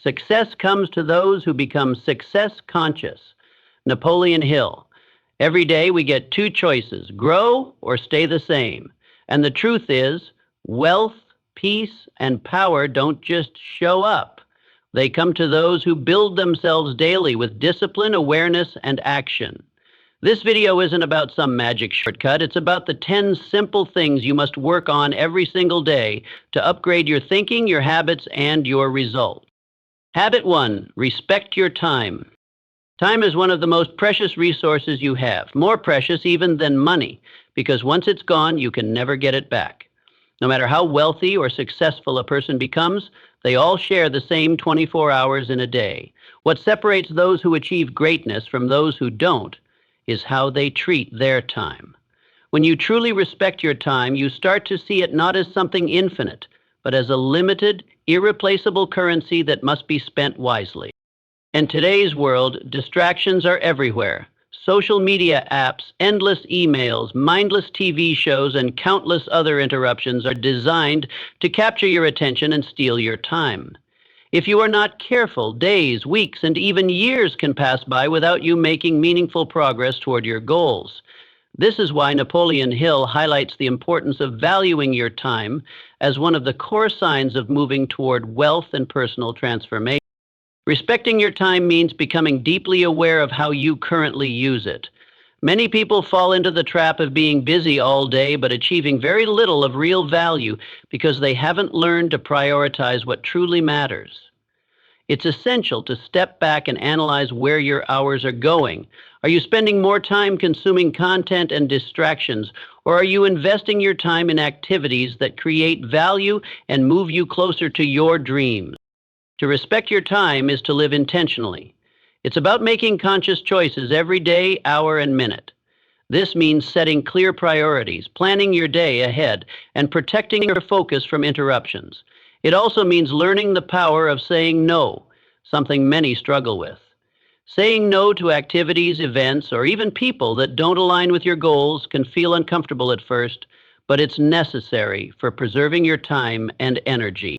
Success comes to those who become success conscious. Napoleon Hill. Every day we get two choices: grow or stay the same. And the truth is, wealth, peace, and power don't just show up. They come to those who build themselves daily with discipline, awareness, and action. This video isn't about some magic shortcut. It's about the 10 simple things you must work on every single day to upgrade your thinking, your habits, and your results. Habit 1, respect your time. Time is one of the most precious resources you have, more precious even than money, because once it's gone, you can never get it back. No matter how wealthy or successful a person becomes, they all share the same 24 hours in a day. What separates those who achieve greatness from those who don't is how they treat their time. When you truly respect your time, you start to see it not as something infinite, but as a limited, irreplaceable currency that must be spent wisely. In today's world, distractions are everywhere. Social media apps, endless emails, mindless TV shows, and countless other interruptions are designed to capture your attention and steal your time. If you are not careful, days, weeks, and even years can pass by without you making meaningful progress toward your goals. This is why Napoleon Hill highlights the importance of valuing your time as one of the core signs of moving toward wealth and personal transformation. Respecting your time means becoming deeply aware of how you currently use it. Many people fall into the trap of being busy all day but achieving very little of real value because they haven't learned to prioritize what truly matters. It's essential to step back and analyze where your hours are going. Are you spending more time consuming content and distractions, or are you investing your time in activities that create value and move you closer to your dreams? To respect your time is to live intentionally. It's about making conscious choices every day, hour, and minute. This means setting clear priorities, planning your day ahead, and protecting your focus from interruptions. It also means learning the power of saying no, something many struggle with. Saying no to activities, events, or even people that don't align with your goals can feel uncomfortable at first, but it's necessary for preserving your time and energy.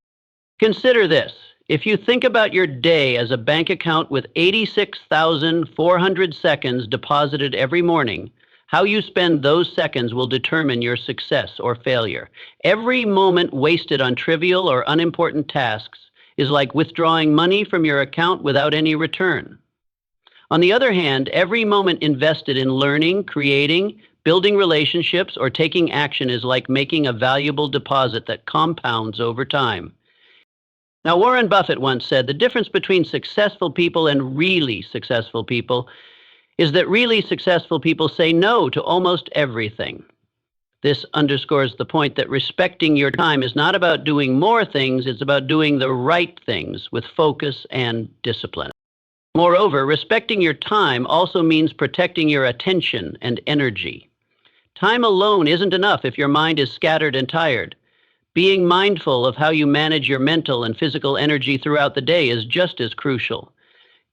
Consider this. If you think about your day as a bank account with 86,400 seconds deposited every morning, how you spend those seconds will determine your success or failure. Every moment wasted on trivial or unimportant tasks is like withdrawing money from your account without any return. On the other hand, every moment invested in learning, creating, building relationships, or taking action is like making a valuable deposit that compounds over time. Now, Warren Buffett once said the difference between successful people and really successful people is that really successful people say no to almost everything. This underscores the point that respecting your time is not about doing more things, it's about doing the right things with focus and discipline. Moreover, respecting your time also means protecting your attention and energy. Time alone isn't enough if your mind is scattered and tired. Being mindful of how you manage your mental and physical energy throughout the day is just as crucial.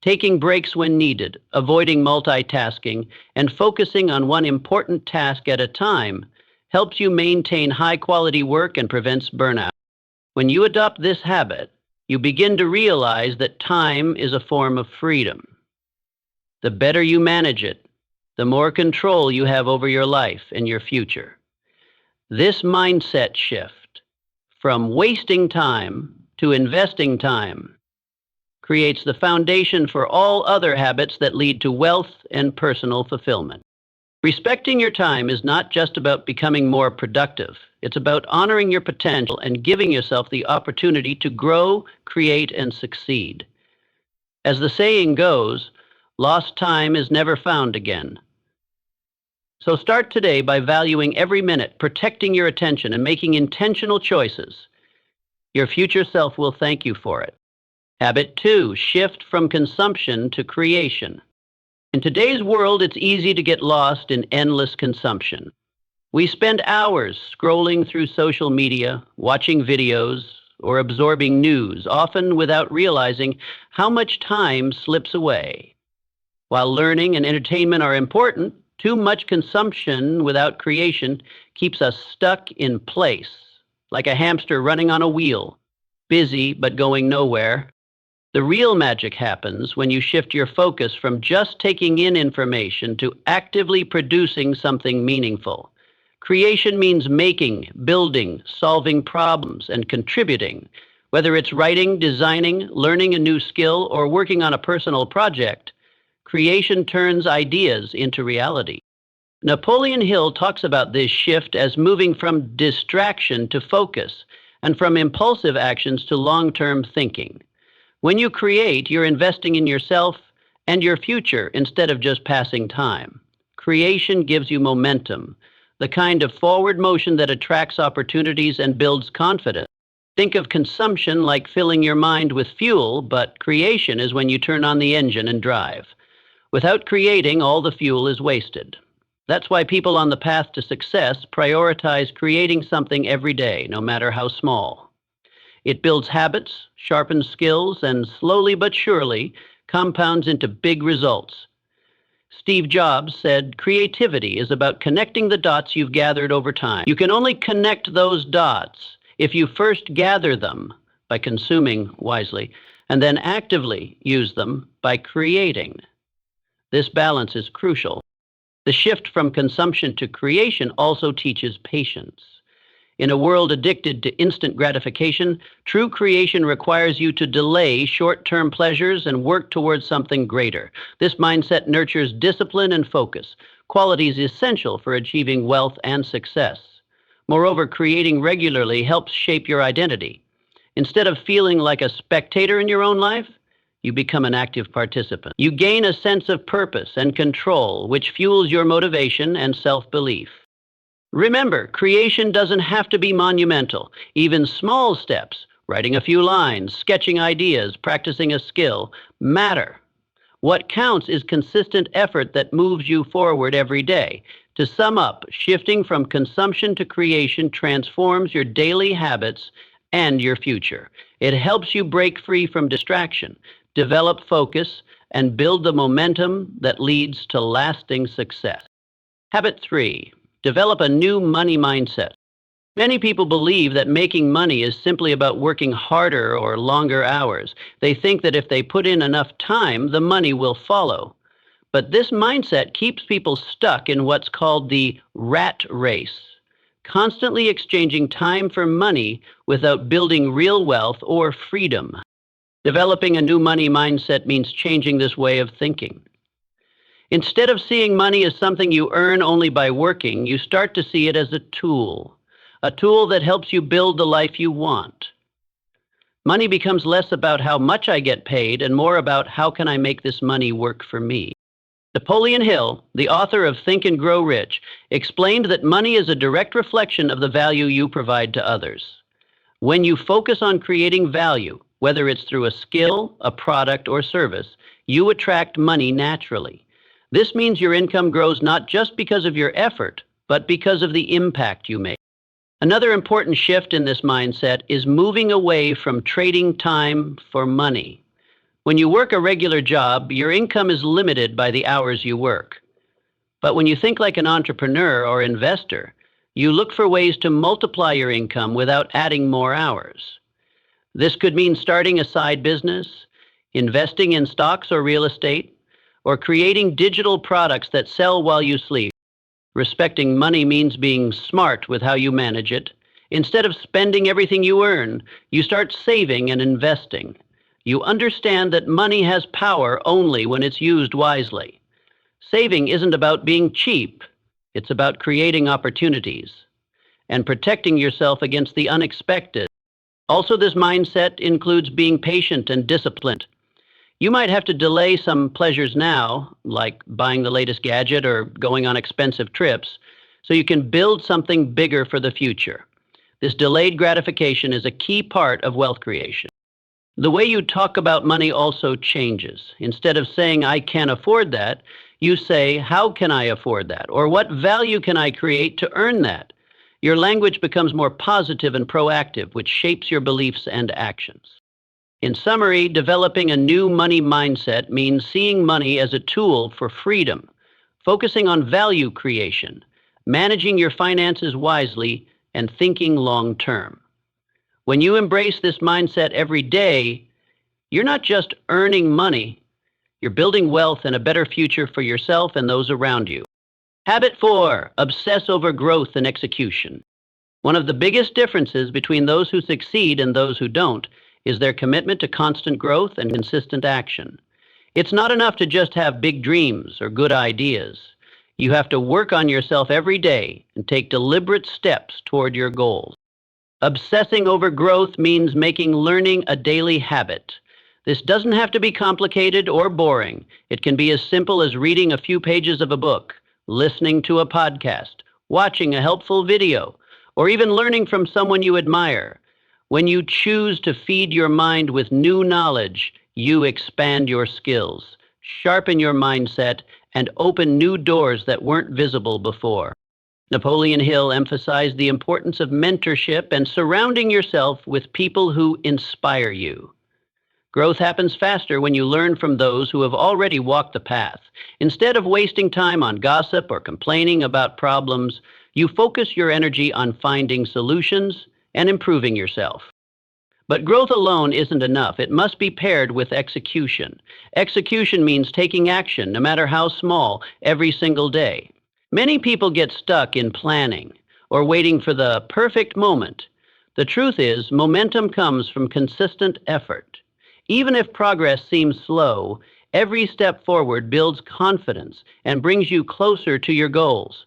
Taking breaks when needed, avoiding multitasking, and focusing on one important task at a time helps you maintain high-quality work and prevents burnout. When you adopt this habit, you begin to realize that time is a form of freedom. The better you manage it, the more control you have over your life and your future. This mindset shift, from wasting time to investing time, creates the foundation for all other habits that lead to wealth and personal fulfillment. Respecting your time is not just about becoming more productive. It's about honoring your potential and giving yourself the opportunity to grow, create, and succeed. As the saying goes, lost time is never found again. So start today by valuing every minute, protecting your attention, and making intentional choices. Your future self will thank you for it. Habit 2, shift from consumption to creation. In today's world, it's easy to get lost in endless consumption. We spend hours scrolling through social media, watching videos, or absorbing news, often without realizing how much time slips away. While learning and entertainment are important, too much consumption without creation keeps us stuck in place, like a hamster running on a wheel, busy but going nowhere. The real magic happens when you shift your focus from just taking in information to actively producing something meaningful. Creation means making, building, solving problems, and contributing. Whether it's writing, designing, learning a new skill, or working on a personal project, creation turns ideas into reality. Napoleon Hill talks about this shift as moving from distraction to focus and from impulsive actions to long-term thinking. When you create, you're investing in yourself and your future instead of just passing time. Creation gives you momentum, the kind of forward motion that attracts opportunities and builds confidence. Think of consumption like filling your mind with fuel, but creation is when you turn on the engine and drive. Without creating, all the fuel is wasted. That's why people on the path to success prioritize creating something every day, no matter how small. It builds habits, sharpens skills, and slowly but surely compounds into big results. Steve Jobs said, "Creativity is about connecting the dots you've gathered over time. You can only connect those dots if you first gather them by consuming wisely, and then actively use them by creating." This balance is crucial. The shift from consumption to creation also teaches patience. In a world addicted to instant gratification, true creation requires you to delay short-term pleasures and work towards something greater. This mindset nurtures discipline and focus, qualities essential for achieving wealth and success. Moreover, creating regularly helps shape your identity. Instead of feeling like a spectator in your own life, you become an active participant. You gain a sense of purpose and control, which fuels your motivation and self-belief. Remember, creation doesn't have to be monumental. Even small steps, writing a few lines, sketching ideas, practicing a skill, matter. What counts is consistent effort that moves you forward every day. To sum up, shifting from consumption to creation transforms your daily habits and your future. It helps you break free from distraction, develop focus, and build the momentum that leads to lasting success. Habit 3. Develop a new money mindset. Many people believe that making money is simply about working harder or longer hours. They think that if they put in enough time, the money will follow. But this mindset keeps people stuck in what's called the rat race, constantly exchanging time for money without building real wealth or freedom. Developing a new money mindset means changing this way of thinking. Instead of seeing money as something you earn only by working, you start to see it as a tool that helps you build the life you want. Money becomes less about how much I get paid and more about how can I make this money work for me. Napoleon Hill, the author of Think and Grow Rich, explained that money is a direct reflection of the value you provide to others. When you focus on creating value, whether it's through a skill, a product, or service, you attract money naturally. This means your income grows not just because of your effort, but because of the impact you make. Another important shift in this mindset is moving away from trading time for money. When you work a regular job, your income is limited by the hours you work. But when you think like an entrepreneur or investor, you look for ways to multiply your income without adding more hours. This could mean starting a side business, investing in stocks or real estate, or creating digital products that sell while you sleep. Respecting money means being smart with how you manage it. Instead of spending everything you earn, you start saving and investing. You understand that money has power only when it's used wisely. Saving isn't about being cheap. It's about creating opportunities and protecting yourself against the unexpected. Also, this mindset includes being patient and disciplined. You might have to delay some pleasures now, like buying the latest gadget or going on expensive trips, so you can build something bigger for the future. This delayed gratification is a key part of wealth creation. The way you talk about money also changes. Instead of saying, "I can't afford that," you say, "How can I afford that?" Or "What value can I create to earn that?" Your language becomes more positive and proactive, which shapes your beliefs and actions. In summary, developing a new money mindset means seeing money as a tool for freedom, focusing on value creation, managing your finances wisely, and thinking long term. When you embrace this mindset every day, You're not just earning money, you're building wealth and a better future for yourself and those around you. Habit 4, obsess over growth and execution. One of the biggest differences between those who succeed and those who don't is their commitment to constant growth and consistent action. It's not enough to just have big dreams or good ideas. You have to work on yourself every day and take deliberate steps toward your goals. Obsessing over growth means making learning a daily habit. This doesn't have to be complicated or boring. It can be as simple as reading a few pages of a book, listening to a podcast, watching a helpful video, or even learning from someone you admire. When you choose to feed your mind with new knowledge, you expand your skills, sharpen your mindset, and open new doors that weren't visible before. Napoleon Hill emphasized the importance of mentorship and surrounding yourself with people who inspire you. Growth happens faster when you learn from those who have already walked the path. Instead of wasting time on gossip or complaining about problems, you focus your energy on finding solutions and improving yourself. But growth alone isn't enough. It must be paired with execution. Execution means taking action, no matter how small, every single day. Many people get stuck in planning or waiting for the perfect moment. The truth is, momentum comes from consistent effort. Even if progress seems slow, every step forward builds confidence and brings you closer to your goals.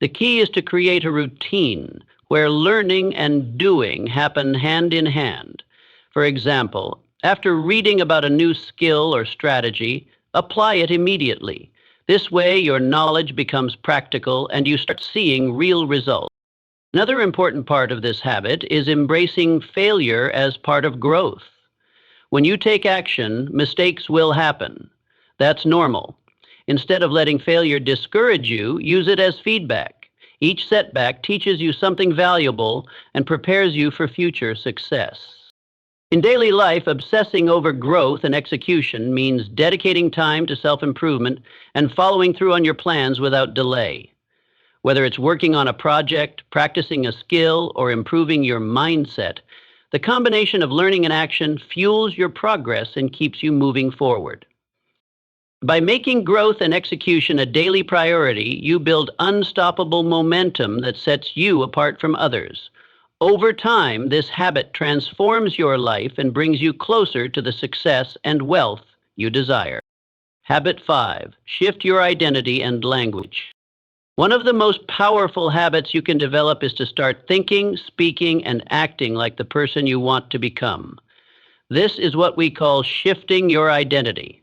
The key is to create a routine where learning and doing happen hand in hand. For example, after reading about a new skill or strategy, apply it immediately. This way, your knowledge becomes practical and you start seeing real results. Another important part of this habit is embracing failure as part of growth. When you take action, mistakes will happen. That's normal. Instead of letting failure discourage you, use it as feedback. Each setback teaches you something valuable and prepares you for future success. In daily life, obsessing over growth and execution means dedicating time to self-improvement and following through on your plans without delay. Whether it's working on a project, practicing a skill, or improving your mindset, the combination of learning and action fuels your progress and keeps you moving forward. By making growth and execution a daily priority, you build unstoppable momentum that sets you apart from others. Over time, this habit transforms your life and brings you closer to the success and wealth you desire. Habit 5, shift your identity and language. One of the most powerful habits you can develop is to start thinking, speaking, and acting like the person you want to become. This is what we call shifting your identity.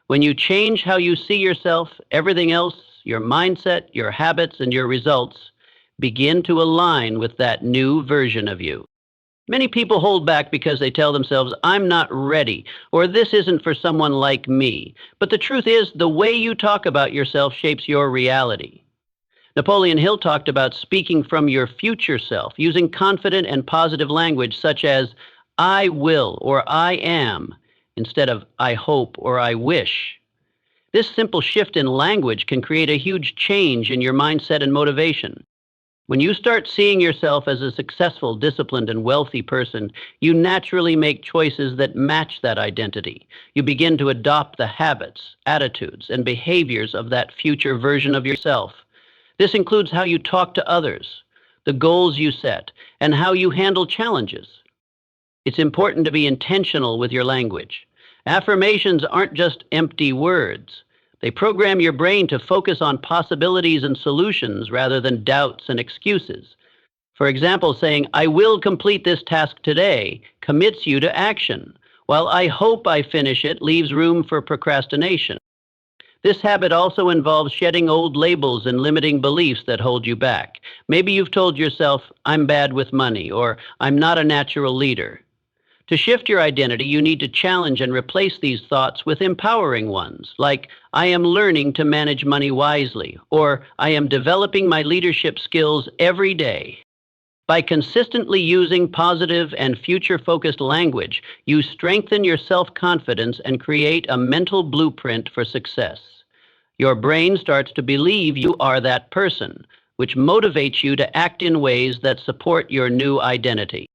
When you change how you see yourself, everything else, your mindset, your habits, and your results, begin to align with that new version of you. Many people hold back because they tell themselves, I'm not ready, or this isn't for someone like me. But the truth is, the way you talk about yourself shapes your reality. Napoleon Hill talked about speaking from your future self, using confident and positive language such as, I will or I am, instead of I hope or I wish. This simple shift in language can create a huge change in your mindset and motivation. When you start seeing yourself as a successful, disciplined, and wealthy person, you naturally make choices that match that identity. You begin to adopt the habits, attitudes, and behaviors of that future version of yourself. This includes how you talk to others, the goals you set, and how you handle challenges. It's important to be intentional with your language. Affirmations aren't just empty words. They program your brain to focus on possibilities and solutions rather than doubts and excuses. For example, saying, I will complete this task today, commits you to action, while I hope I finish it leaves room for procrastination. This habit also involves shedding old labels and limiting beliefs that hold you back. Maybe you've told yourself, I'm bad with money, or I'm not a natural leader. To shift your identity, you need to challenge and replace these thoughts with empowering ones, like, I am learning to manage money wisely, or I am developing my leadership skills every day. By consistently using positive and future-focused language, you strengthen your self-confidence and create a mental blueprint for success. Your brain starts to believe you are that person, which motivates you to act in ways that support your new identity.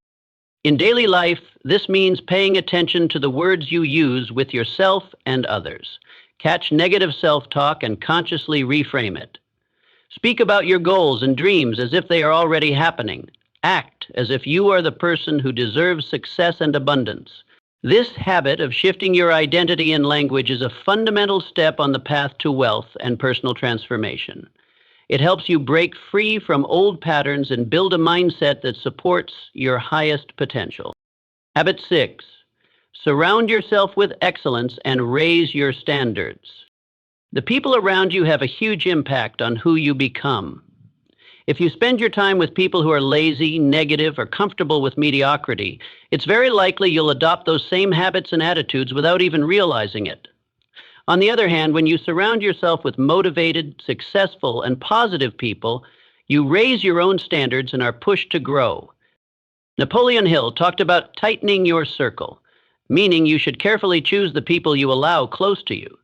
In daily life, this means paying attention to the words you use with yourself and others. Catch negative self-talk and consciously reframe it. Speak about your goals and dreams as if they are already happening. Act as if you are the person who deserves success and abundance. This habit of shifting your identity and language is a fundamental step on the path to wealth and personal transformation. It helps you break free from old patterns and build a mindset that supports your highest potential. Habit 6. Surround yourself with excellence and raise your standards. The people around you have a huge impact on who you become. If you spend your time with people who are lazy, negative, or comfortable with mediocrity, it's very likely you'll adopt those same habits and attitudes without even realizing it. On the other hand, when you surround yourself with motivated, successful, and positive people, you raise your own standards and are pushed to grow. Napoleon Hill talked about tightening your circle, meaning you should carefully choose the people you allow close to you.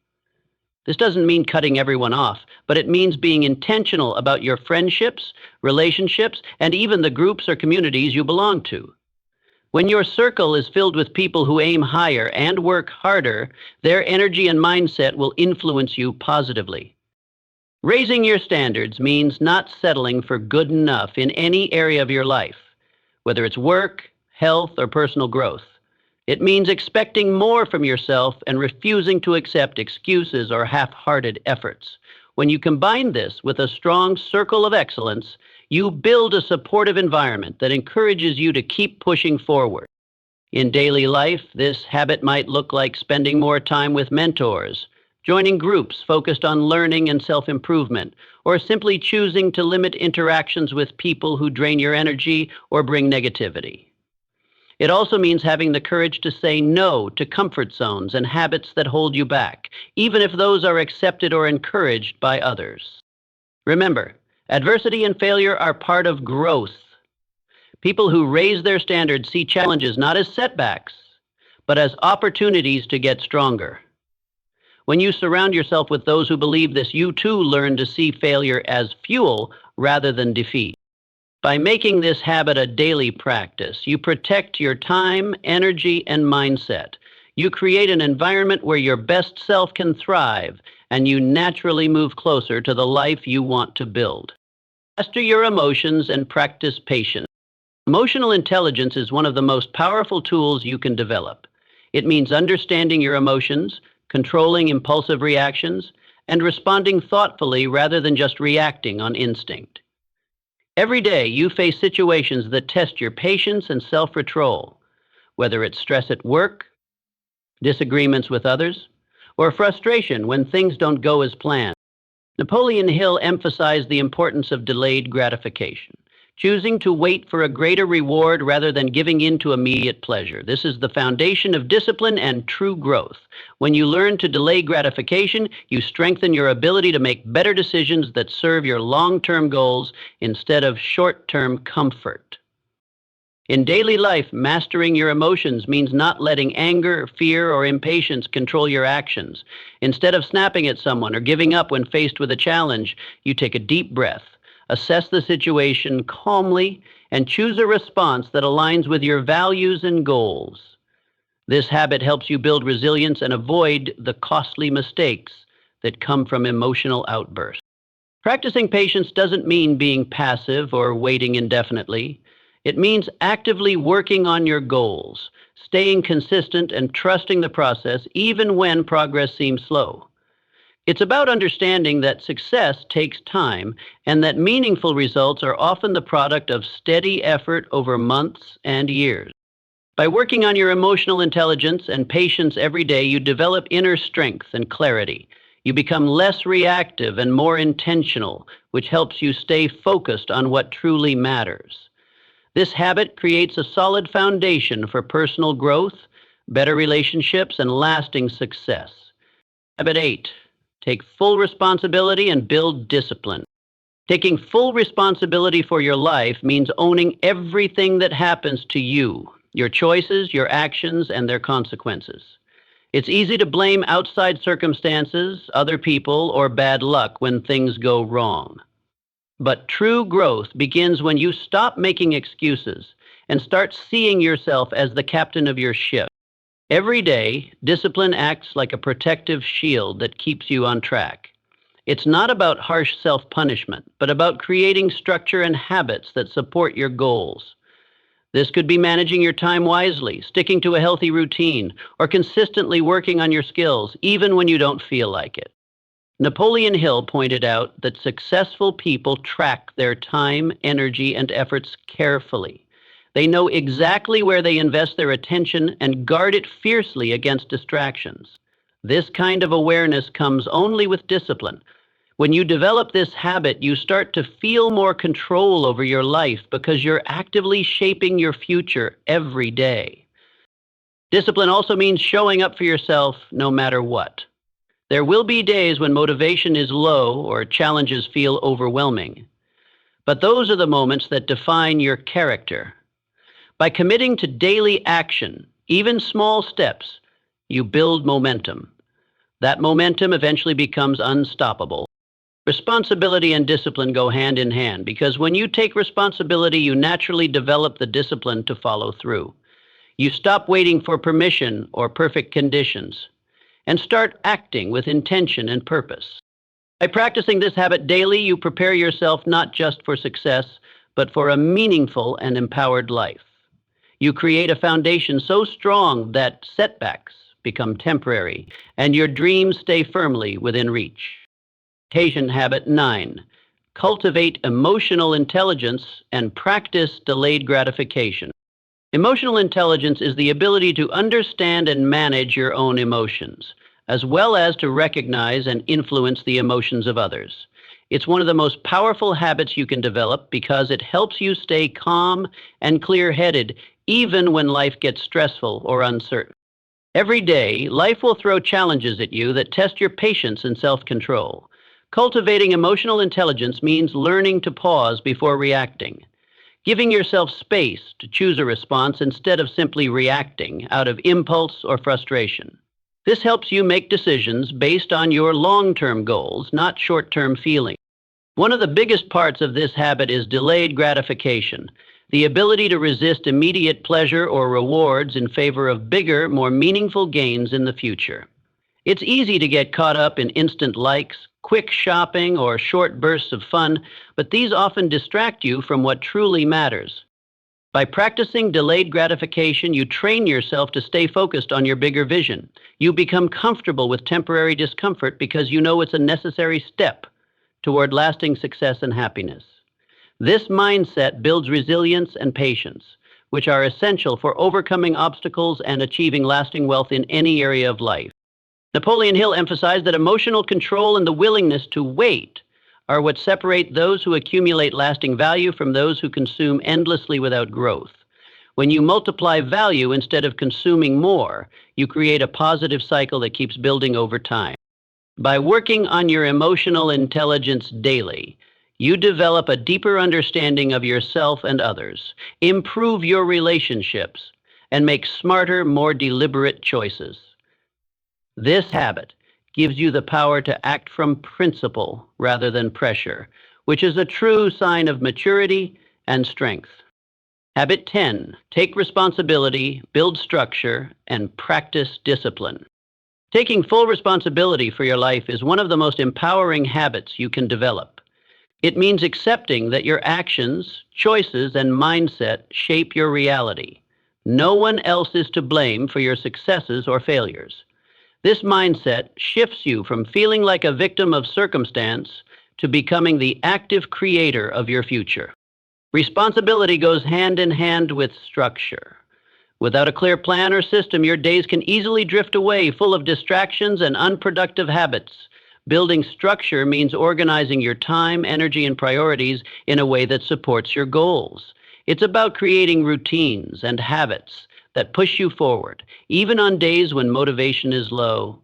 This doesn't mean cutting everyone off, but it means being intentional about your friendships, relationships, and even the groups or communities you belong to. When your circle is filled with people who aim higher and work harder, their energy and mindset will influence you positively. Raising your standards means not settling for good enough in any area of your life, whether it's work, health, or personal growth. It means expecting more from yourself and refusing to accept excuses or half-hearted efforts. When you combine this with a strong circle of excellence, you build a supportive environment that encourages you to keep pushing forward. In daily life, this habit might look like spending more time with mentors, joining groups focused on learning and self-improvement, or simply choosing to limit interactions with people who drain your energy or bring negativity. It also means having the courage to say no to comfort zones and habits that hold you back, even if those are accepted or encouraged by others. Remember, adversity and failure are part of growth. People who raise their standards see challenges not as setbacks, but as opportunities to get stronger. When you surround yourself with those who believe this, you too learn to see failure as fuel rather than defeat. By making this habit a daily practice, you protect your time, energy, and mindset. You create an environment where your best self can thrive, and you naturally move closer to the life you want to build. Master your emotions and practice patience. Emotional intelligence is one of the most powerful tools you can develop. It means understanding your emotions, controlling impulsive reactions, and responding thoughtfully rather than just reacting on instinct. Every day, you face situations that test your patience and self-control, whether it's stress at work, disagreements with others, or frustration when things don't go as planned. Napoleon Hill emphasized the importance of delayed gratification, choosing to wait for a greater reward rather than giving in to immediate pleasure. This is the foundation of discipline and true growth. When you learn to delay gratification, you strengthen your ability to make better decisions that serve your long-term goals instead of short-term comfort. In daily life, mastering your emotions means not letting anger, fear, or impatience control your actions. Instead of snapping at someone or giving up when faced with a challenge, you take a deep breath, assess the situation calmly, and choose a response that aligns with your values and goals. This habit helps you build resilience and avoid the costly mistakes that come from emotional outbursts. Practicing patience doesn't mean being passive or waiting indefinitely. It means actively working on your goals, staying consistent, and trusting the process even when progress seems slow. It's about understanding that success takes time and that meaningful results are often the product of steady effort over months and years. By working on your emotional intelligence and patience every day, you develop inner strength and clarity. You become less reactive and more intentional, which helps you stay focused on what truly matters. This habit creates a solid foundation for personal growth, better relationships, and lasting success. Habit 8. Take full responsibility and build discipline. Taking full responsibility for your life means owning everything that happens to you, your choices, your actions, and their consequences. It's easy to blame outside circumstances, other people, or bad luck when things go wrong. But true growth begins when you stop making excuses and start seeing yourself as the captain of your ship. Every day, discipline acts like a protective shield that keeps you on track. It's not about harsh self-punishment, but about creating structure and habits that support your goals. This could be managing your time wisely, sticking to a healthy routine, or consistently working on your skills, even when you don't feel like it. Napoleon Hill pointed out that successful people track their time, energy, and efforts carefully. They know exactly where they invest their attention and guard it fiercely against distractions. This kind of awareness comes only with discipline. When you develop this habit, you start to feel more control over your life because you're actively shaping your future every day. Discipline also means showing up for yourself no matter what. There will be days when motivation is low or challenges feel overwhelming. But those are the moments that define your character. By committing to daily action, even small steps, you build momentum. That momentum eventually becomes unstoppable. Responsibility and discipline go hand in hand because when you take responsibility, you naturally develop the discipline to follow through. You stop waiting for permission or perfect conditions and start acting with intention and purpose. By practicing this habit daily, you prepare yourself not just for success, but for a meaningful and empowered life. You create a foundation so strong that setbacks become temporary and your dreams stay firmly within reach. Meditation habit 9. Cultivate emotional intelligence and practice delayed gratification. Emotional intelligence is the ability to understand and manage your own emotions, as well as to recognize and influence the emotions of others. It's one of the most powerful habits you can develop because it helps you stay calm and clear-headed even when life gets stressful or uncertain. Every day, life will throw challenges at you that test your patience and self-control. Cultivating emotional intelligence means learning to pause before reacting, giving yourself space to choose a response instead of simply reacting out of impulse or frustration. This helps you make decisions based on your long-term goals, not short-term feelings. One of the biggest parts of this habit is delayed gratification, the ability to resist immediate pleasure or rewards in favor of bigger, more meaningful gains in the future. It's easy to get caught up in instant likes, quick shopping, or short bursts of fun, but these often distract you from what truly matters. By practicing delayed gratification, you train yourself to stay focused on your bigger vision. You become comfortable with temporary discomfort because you know it's a necessary step toward lasting success and happiness. This mindset builds resilience and patience, which are essential for overcoming obstacles and achieving lasting wealth in any area of life. Napoleon Hill emphasized that emotional control and the willingness to wait are what separate those who accumulate lasting value from those who consume endlessly without growth. When you multiply value instead of consuming more, you create a positive cycle that keeps building over time. By working on your emotional intelligence daily, you develop a deeper understanding of yourself and others, improve your relationships, and make smarter, more deliberate choices. This habit gives you the power to act from principle rather than pressure, which is a true sign of maturity and strength. Habit 10, take responsibility, build structure, and practice discipline. Taking full responsibility for your life is one of the most empowering habits you can develop. It means accepting that your actions, choices, and mindset shape your reality. No one else is to blame for your successes or failures. This mindset shifts you from feeling like a victim of circumstance to becoming the active creator of your future. Responsibility goes hand in hand with structure. Without a clear plan or system, your days can easily drift away, full of distractions and unproductive habits. Building structure means organizing your time, energy, and priorities in a way that supports your goals. It's about creating routines and habits that push you forward, even on days when motivation is low.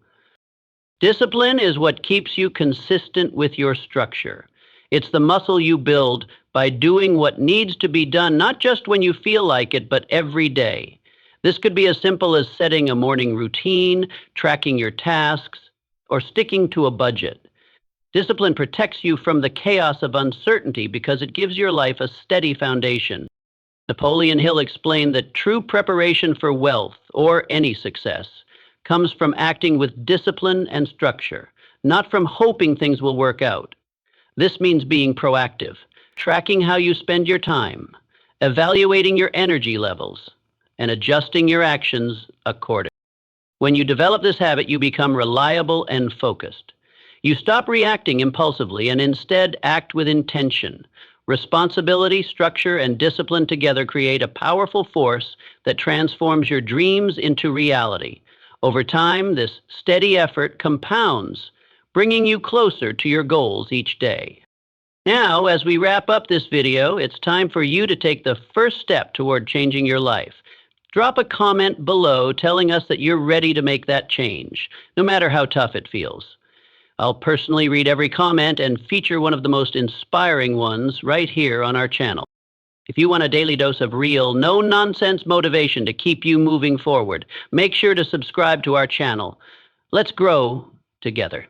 Discipline is what keeps you consistent with your structure. It's the muscle you build by doing what needs to be done, not just when you feel like it, but every day. This could be as simple as setting a morning routine, tracking your tasks, or sticking to a budget. Discipline protects you from the chaos of uncertainty because it gives your life a steady foundation. Napoleon Hill explained that true preparation for wealth or any success comes from acting with discipline and structure, not from hoping things will work out. This means being proactive, tracking how you spend your time, evaluating your energy levels, and adjusting your actions accordingly. When you develop this habit, you become reliable and focused. You stop reacting impulsively and instead act with intention. Responsibility, structure, and discipline together create a powerful force that transforms your dreams into reality. Over time, this steady effort compounds, bringing you closer to your goals each day. Now, as we wrap up this video, it's time for you to take the first step toward changing your life. Drop a comment below telling us that you're ready to make that change, no matter how tough it feels. I'll personally read every comment and feature one of the most inspiring ones right here on our channel. If you want a daily dose of real, no-nonsense motivation to keep you moving forward, make sure to subscribe to our channel. Let's grow together.